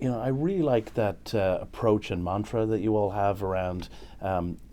I really like that approach and mantra that you all have around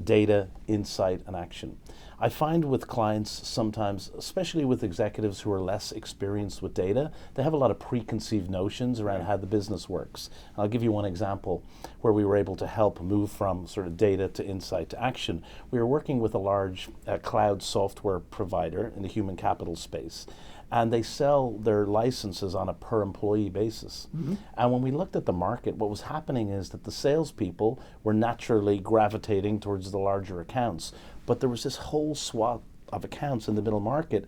data, insight, and action. I find with clients sometimes, especially with executives who are less experienced with data, they have a lot of preconceived notions around how the business works. I'll give you one example where we were able to help move from sort of data to insight to action. We were working with a large cloud software provider in the human capital space, and they sell their licenses on a per employee basis. Mm-hmm. And when we looked at the market, what was happening is that the salespeople were naturally gravitating towards the larger accounts, but there was this whole swath of accounts in the middle market,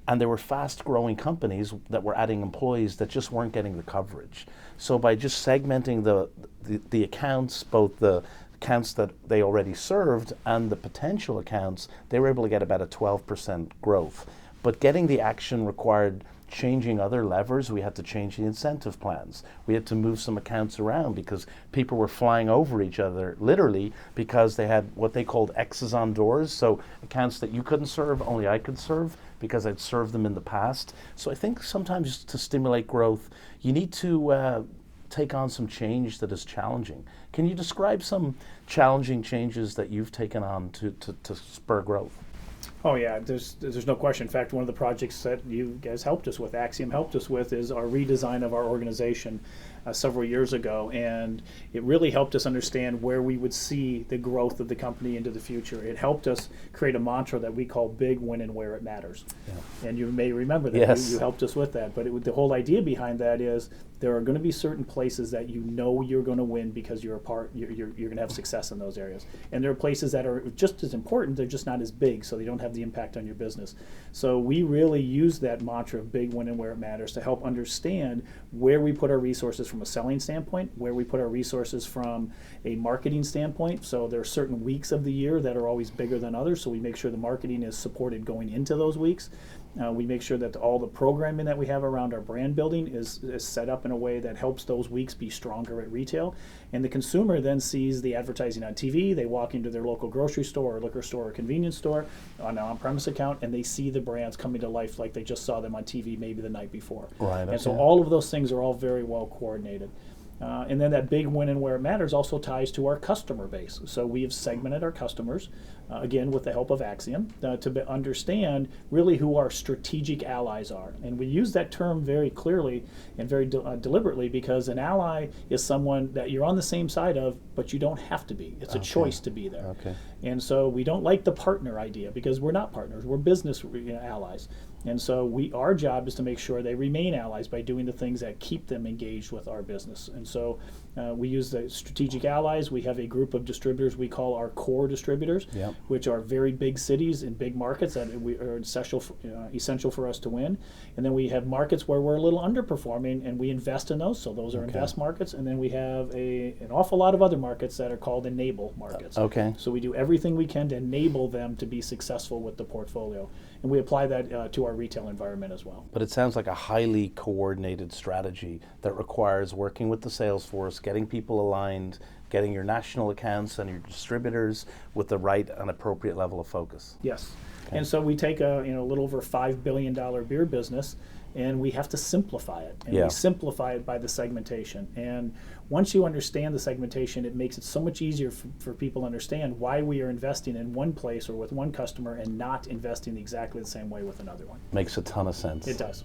and there were fast growing companies that were adding employees that just weren't getting the coverage. So by just segmenting the accounts, both the accounts that they already served and the potential accounts, they were able to get about a 12% growth. But getting the action required changing other levers. We had to change the incentive plans. We had to move some accounts around because people were flying over each other, literally, because they had what they called X's on doors. So accounts that you couldn't serve, only I could serve because I'd served them in the past. So I think sometimes to stimulate growth, you need to take on some change that is challenging. Can you describe some challenging changes that you've taken on to spur growth? Oh yeah, there's no question. In fact, one of the projects that you guys helped us with, Axiom helped us with, is our redesign of our organization several years ago, and it really helped us understand where we would see the growth of the company into the future. It helped us create a mantra that we call big, when, and where it matters. Yeah. And you may remember that. Yes. You helped us with that. But the whole idea behind that is there are going to be certain places that you know you're going to win because you're going to have success in those areas. And there are places that are just as important, they're just not as big, so they don't have the impact on your business. So we really use that mantra of big, when, and where it matters to help understand where we put our resources from a selling standpoint, where we put our resources from a marketing standpoint. So there are certain weeks of the year that are always bigger than others, so we make sure the marketing is supported going into those weeks. We make sure that all the programming that we have around our brand building is set up in a way that helps those weeks be stronger at retail. And the consumer then sees the advertising on TV. They walk into their local grocery store or liquor store or convenience store on an on-premise account, and they see the brands coming to life like they just saw them on TV maybe the night before. Right. And so all of those things are all very well coordinated. And then that big when and where it matters also ties to our customer base. So we have segmented our customers, again, with the help of Axiom, to understand really who our strategic allies are. And we use that term very clearly and very deliberately, because an ally is someone that you're on the same side of, but you don't have to be. It's a choice to be there. Okay. And so we don't like the partner idea, because we're not partners. We're business allies. And so our job is to make sure they remain allies by doing the things that keep them engaged with our business. And so we use the strategic allies. We have a group of distributors we call our core distributors, Yep. which are very big cities and big markets that are essential for us to win. And then we have markets where we're a little underperforming, and we invest in those. So those are invest markets. And then we have an awful lot of other markets that are called enable markets. Okay. So we do everything we can to enable them to be successful with the portfolio. And we apply that to our retail environment as well. But it sounds like a highly coordinated strategy that requires working with the sales force, getting people aligned, getting your national accounts and your distributors with the right and appropriate level of focus. Yes. Okay. And so we take a little over $5 billion beer business, and we have to simplify it. And we simplify it by the segmentation. And once you understand the segmentation, it makes it so much easier for people to understand why we are investing in one place or with one customer and not investing exactly the same way with another one. Makes a ton of sense. It does.